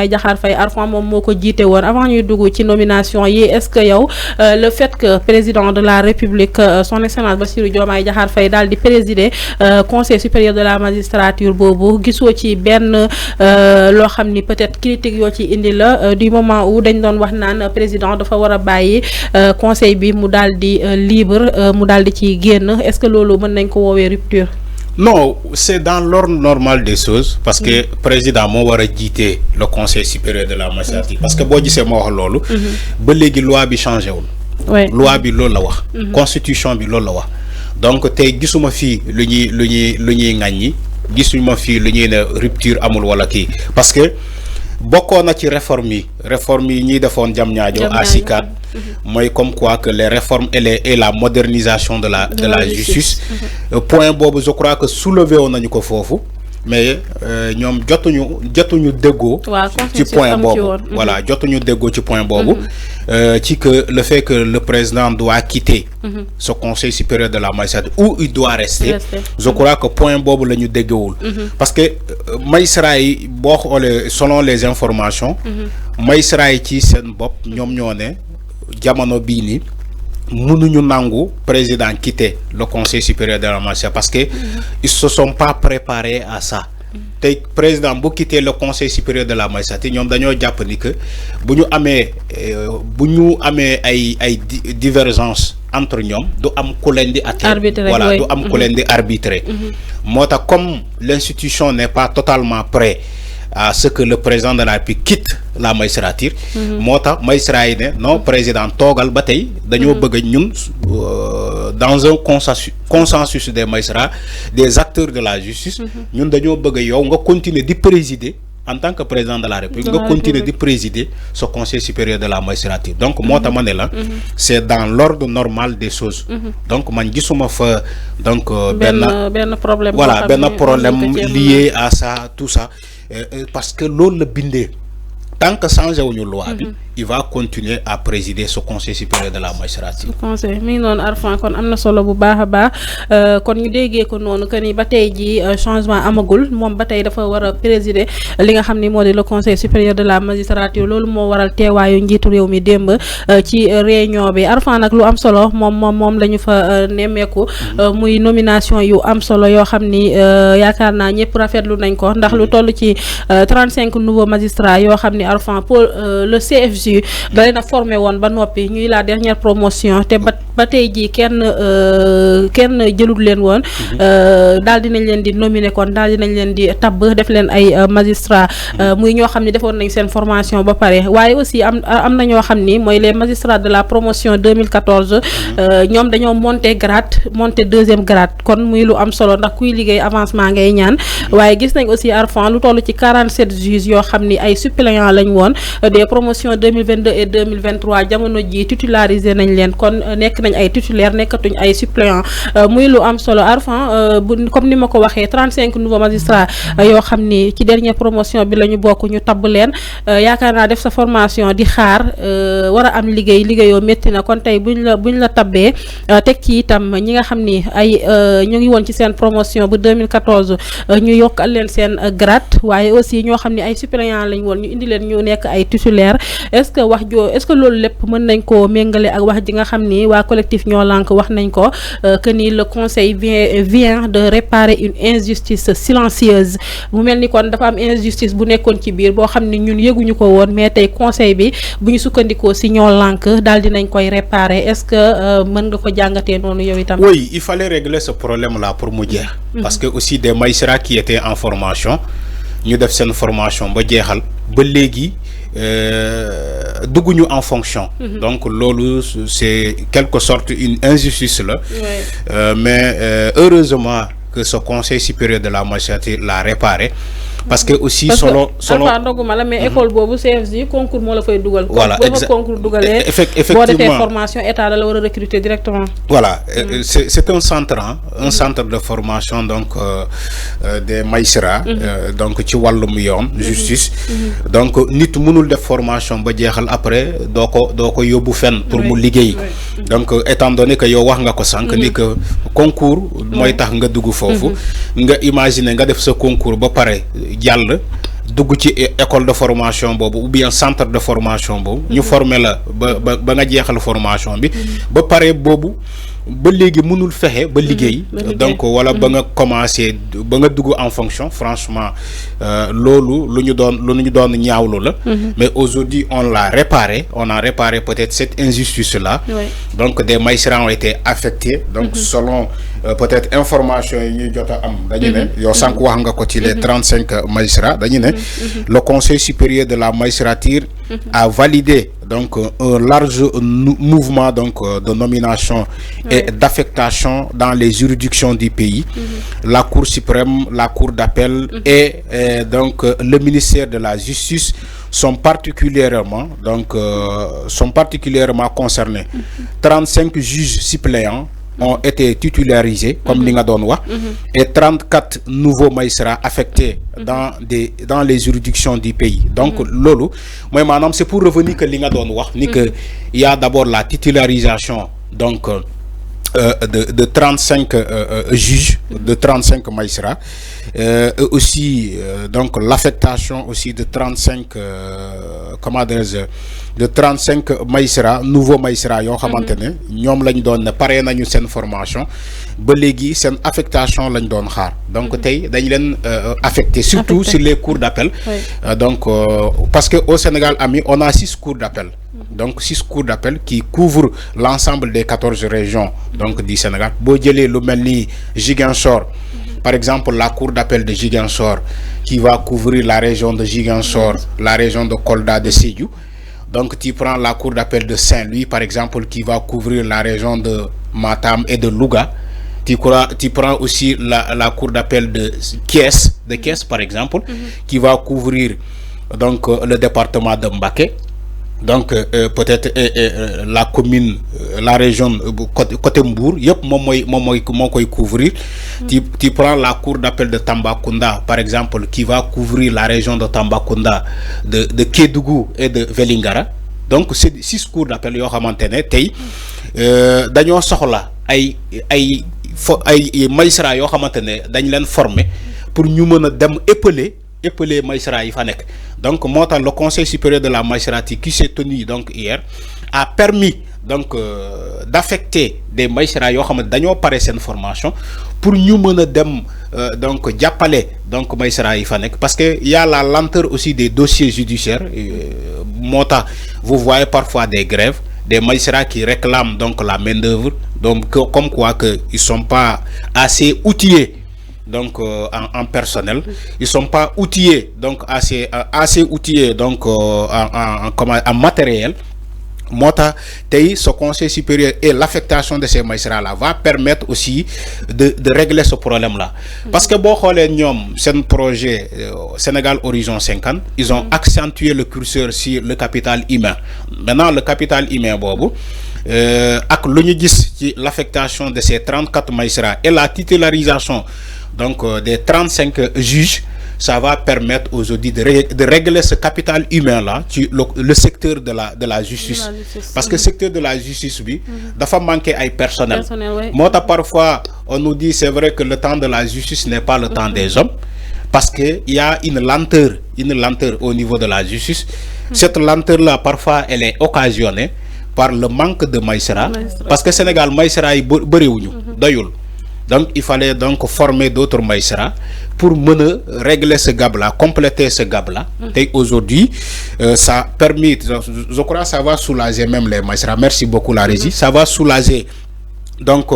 Diakhar Faye Arfan moom moo ko jiite woon avant ñuy dugg ci nomination yi est-ce que yow le fait que président de la République son excellence Bassirou Diomaye Diakhar Faye daal di présider conseil supérieur de la magistrature boobu gisoo ci benn loo xam ni peut-être critique yoo ci indi la du moment où dañ doon wax naan président dafa war a bàyyi conseil bi mu daal di libre mu daal di ci génn est-ce que loolu mën nañ ko woowee rupture? Non, c'est dans l'ordre normal des choses parce que le président moo war a jiite le conseil supérieur de la magistrature parce que boo gisee moo wax loolu ba léegi loi bi changé wul loi bi loolu la wax constitution bi loolu la wax donc tey gisuma fii lu ñuy ŋàññi gisuma fii lu ñuy ne rupture amul wala kii parce que bokkoon na ci réforme yi ñuy defoon Diamniadio à SICAD mooy comme quoi que les réformes et la modernisation de la justice point boobu je crois que soulevé woon nañu ko foofu mais ñoom jotuñu déggoo ci point boobu voilà jotuñu déggoo ci point boobu ci que le fait que le président doit quitter ce conseil supérieur de la magistrature où il doit rester je crois que point boobu la ñu déggewul parce que magistrat yi boo xoolee selon les informations magistrat yi ci seen bopp ñoom ñoo ne jamono bii ni mënuñu nangu président quitter le conseil supérieur de la magistrature parce que ils se sont pas préparés à ça tey président bu quitter le conseil supérieur de la magistrature ñoom dañoo jàpp ni que bu ñu amee ay divergence entre ñoom du am ku leen di arbitrer voilà du am ku leen di arbitrer moo tax comme l'institution n'est pas totalement prêt à ce que le président de la République quitte la magistrature moo tax magistrat yi ne non président toogal ba tey dañoo bëgg ñun dans un consensus des magistrats des acteurs de la justice ñun dañoo bëgg yow nga continuer di présider en tant que président de la République nga continuer di présider ce conseil supérieur de la magistrature donc moo tax ma ne la c'est dans l'ordre normal des choses donc man gisuma fa donc benn problème voilà benn problème lié à ça tout ça parce que loolu la bindee tant que changé wuñu loi bi il va continuer à présider ce conseil supérieur de la magistrature. conseil mi ngi noonu Arfan kon am na solo bu baax a baax kon ñu déggee ko noonu que ni ba tey ji changement amagul moom ba tey dafa war a présider li nga xam ni moo di le conseil supérieur de la magistrature loolu moo waral teewaayu njiitu réew mi démb ci réunion bi Arfan nag lu am solo moom la ñu fa nemmeeku muy nomination yu am solo yoo xam ni yaakaar naa ñëpp rafetlu nañ ko ndax lu toll ci 35 nouveaux magistrats yoo xam ni Arfan pour le CFJ da leen a formé woon ba noppi ñuy la dernière promotion te ba tey jii kenn jëlul leen woon daal dinañ leen di nominer kon daal dinañ leen di tabb def leen ay magistrats muy ñoo xam ne defoon nañ seen formation ba pare waaye aussi am na ñoo xam ni mooy les magistrats de la promotion 2014 ñoom dañoo monter deuxième grade kon muy lu am solo ndax kuy liggéey avancement ngay ñaan waaye gis nañ aussi Arfan lu toll ci 47 juges yoo xam ni ay suppléants lañ woon des promotions 2022 et 2023 jamono ji titularisé nañ leen kon nekk nañ ay titulaire nekkatuñ ay suppléants muy lu am solo Arfan comme ni ma ko waxee 35 nouveaux magistrats yoo xam ni ci dernière promotion bi la ñu bokk ñu tabb leen yaakaar naa def sa formation di xaar war a am liggéeyoo métti na kon tey buñ la tabbee teg ci itam ñi nga xam ni ay ñu ngi woon ci seen promotion bu 2014 ñu yokkal leen seen grade waaye aussi ñoo xam ni ay suppléants lañ woon ñu indi leen ñu nekk ay titulaire est-ce que loolu lépp mën nañ koo méngale ak wax ji nga xam ni waa collectif ñoo lànk wax nañ ko que ni le conseil vient de réparer une injustice silencieuse mu mel ni kon dafa am injustice bu nekkoon ci biir boo xam ni ñun yëguñu ko woon mais tey conseil bi bu ñu sukkandikoo si ñoo lànk daal dinañ koy réparer est-ce que mën nga ko jàngatee noonu yow itam. Oui, il fallait régler ce problème-là pour mu jeex parce que aussi des magistrats qui étaient en formation ñu def seen formation ba jeexal ba léegi dugguñu en fonction donc loolu c'est quelque sorte une injustice là mais heureusement que ce conseil supérieur de la magistrature l'a réparé parce que aussi selon ndoguma la mais école boobu CFJ concours moo la fay dugal. Voilà concours dugalee effectivement boo defee formation état da la war a recruter directement. Voilà c'est un centre de formation donc des magistrats donc ci wàllum yoon justice donc nit mënul def formation ba jeexal après doo ko yóbbu fenn pour mu liggéey donc étant donné que yow wax nga ko sànq ni que concours mooy tax nga dugg foofu nga imaginer nga def sa concours ba pare jàll dugg ci école de formation bobu ou bien centre de formation bobu ñu former la ba nga jéxal formation bi ba paré bobu ba légui mënul fexé ba liggéey donc wala ba nga commencer ba nga dugg en fonction franchement lolu luñu doon ñaawlu la mais aujourd'hui on a réparé peut-être cette injustice là donc des magistrats ont été affectés donc selon peut-être information yi ñuy jotta am dañu né yow sank wax nga ko ci les 35 magistrats dañu né le Conseil supérieur de la magistrature a validé donc un large mouvement donc de nomination et d'affectation dans les juridictions du pays. La Cour suprême, la Cour d'appel et donc le ministère de la Justice sont particulièrement concernés. 35 juges suppléants ont été titularisés comme li nga doon wax et 34 nouveaux magistrats affectés dans les juridictions du pays. Donc lolu moy manam c'est pour revenir que li nga doon wax ni que il y a d'abord la titularisation donc de 35 juges, de 35 magistrats, aussi donc l'affectation aussi de 35 de 35 magistrats, nouveaux magistrats yoo xamantene ñom lañ doon paré nañu sen formation ba légui sen affectation lañ doon xaar donc tay dañ leen affecté surtout sur les cours d'appel donc parce que au Sénégal ami on a 6 cours d'appel. Donc 6 cours d'appel qui couvrent l'ensemble des 14 régions donc du Sénégal. Bo jëlé lu melni Ziguinchor par exemple la cour d'appel de Ziguinchor qui va couvrir la région de Ziguinchor, la région de Kolda, de Sédhiou. Donc tu prends la cour d'appel de Saint-Louis par exemple qui va couvrir la région de Matam et de Louga. Tu prends aussi la cour d'appel de Thiès par exemple qui va couvrir donc le département de Mbacké. Donc peut-être la commune la région côté Mbour yep mom koy couvrir. Tu prends la cour d'appel de Tambacounda par exemple qui va couvrir la région de Tambacounda, de Kédougou et de Vélingara. Donc c'est 6 cours d'appel yo xamantene tay dañoo soxla ay magistrats yo xamantene dañ leen former pour ñu mëna dem épeler magistrats yi fa nek. Donc le Conseil supérieur de la magistrature qui s'est tenu donc hier a permis donc d'affecter des magistrats yo xamné dañoo paré sen formation pour ñu mëna dem donc jappalé donc magistrats yi fa nek parce que il y a la lenteur aussi des dossiers judiciaires vous voyez parfois des grèves des magistrats qui réclament donc la main-d'œuvre donc comme quoi que ils sont pas assez outillés donc en personnel, ils sont pas outillés donc assez outillés donc en matériel. Ce Conseil supérieur et l'affectation de ces magistrats là va permettre aussi de régler ce problème là parce que c'est un projet Sénégal Horizon 50, ils ont accentué le curseur sur le capital humain. Maintenant le capital humain ak luñu gis ci l'affectation de ces 34 magistrats et la titularisation donc des 35 juges, ça va permettre aujourd'hui de régler ce capital humain là, le secteur de la justice. Parce que le secteur de la justice, oui, dafa manquer ay personnel. Parfois, on nous dit c'est vrai que le temps de la justice n'est pas le temps des hommes, parce qu'il y a une lenteur au niveau de la justice. Cette lenteur là, parfois, elle est occasionnée par le manque de magistrats. Parce que Sénégal, magistrats yi bëriwuñu doyul. Donc il fallait donc former d'autres magistrats pour régler ce gap-là, compléter ce gap-là. Et aujourd'hui, ça a permis, je crois que ça va soulager même les magistrats. Merci beaucoup la régie. Ça va soulager donc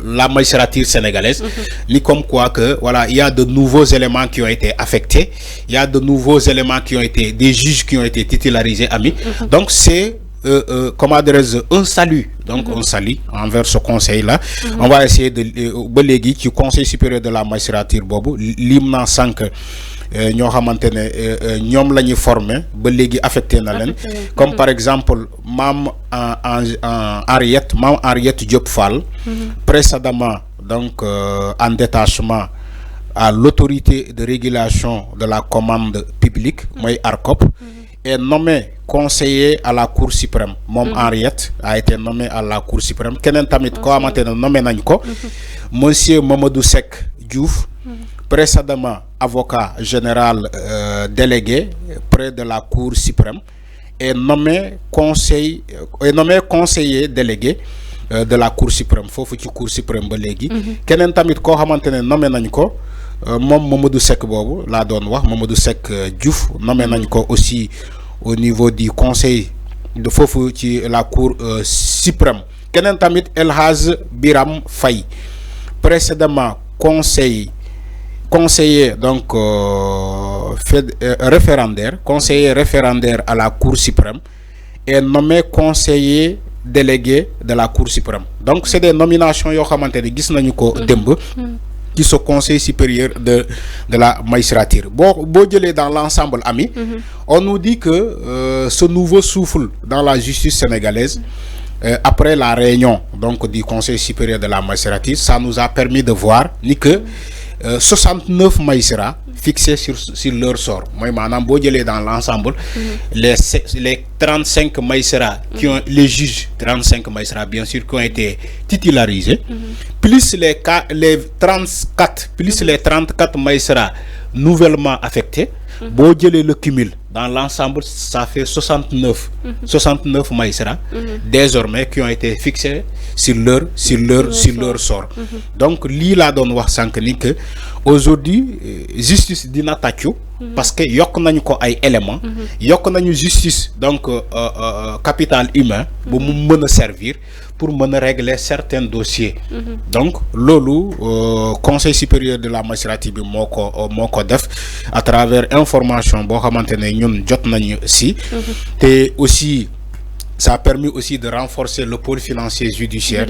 la magistrature sénégalaise. Ni comme quoi que voilà, il y a de nouveaux éléments qui ont été affectés. Il y a de nouveaux éléments qui ont été, des juges qui ont été titularisés, amis. Donc c'est comment dirais-je, un salut. Donc on salue envers ce conseil là. On va essayer de qui Conseil supérieur de la magistrature bobu limna sank ñoo xamantene ñom lañuy former ba légui affecté na len comme par exemple Mam Henriette Diop Fall précédemment donc en détachement à l'autorité de régulation de la commande publique moy ARCOP est nommé conseiller à la Cour suprême. Mom Henriette a été nommé à la Cour suprême. Kenen tamit ko amantene nommé nañ ko monsieur Mamadou Seck Diouf précédemment avocat général délégué près de la Cour suprême, est nommé conseiller délégué de la Cour suprême fofu ci Cour suprême ba légui kenen tamit ko xamantene nommé nañ ko mom Mamadou Seck bobu la doon wax Mamadou Seck Diouf nommé nañ ko aussi au niveau du conseil de fofu ci la Cour suprême. Kenen tamit El Hadj Biram Faye, précédemment conseiller donc conseiller référendaire à la Cour suprême, est nommé conseiller délégué de la Cour suprême. Donc c'est des nominations yo xamanteni gis nañu ko demb qui sont conseil supérieur de la magistrature. Bon, dans l'ensemble, ami, on nous dit que ce nouveau souffle dans la justice sénégalaise, après la réunion donc, du conseil supérieur de la magistrature, ça nous a permis de voir que 69 magistrats fixés sur leur sort. Moi, maintenant, dans l'ensemble, les 35 magistrats qui ont, les juges, 35 magistrats bien sûr, qui ont été titularisés, plus les 34 magistrats nouvellement affectés, le cumul, dans l'ensemble, ça fait 69 magistrats désormais qui ont été fixés sur leur sort. Donc, l'île donne wax sank ni que aujourd'hui justice dina tàccu parce que yok nañ ko ay éléments yok nañu justice donc capital humain bu mu meuna servir pour mener régler certains dossiers. Donc lolu conseil supérieur de la magistrature bi moko def à travers information bo xamantene ñun jot nañu si té aussi ça a permis aussi de renforcer le pôle financier judiciaire.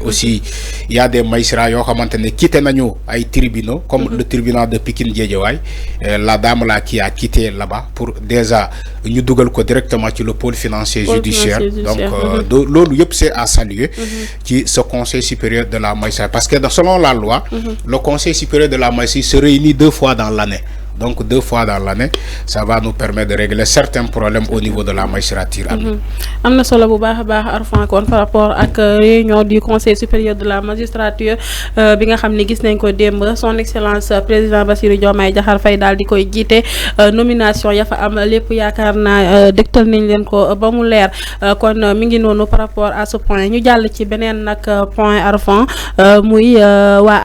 Aussi, il y a des magistrats qui quitté nañu ay tribunaux comme le tribunal de Pikine Guédiawaye, la dame là qui a quitté là-bas pour déjà ñu dugal ko directement sur le pôle financier judiciaire. Donc lolu yep c'est à saluer qui ce conseil supérieur de la magistrature parce que selon la loi, le conseil supérieur de la magistrature se réunit 2 fois dans l'année. Donc 2 fois dans l'année, ça va nous permettre de régler certains problèmes au niveau de la magistrature. Amna solo bu baax Arfan kon par rapport ak réunion du conseil supérieur de la magistrature bi nga xamni gis nañ ko demb son excellence président Bassirou Diomaye Diakhar Faye dal di koy jité nomination ya fa am lepp yakarna dektal nañ len ko ba mu leer kon mi ngi nonu par rapport à ce point ñu jall ci benen nak point Arfan muy wa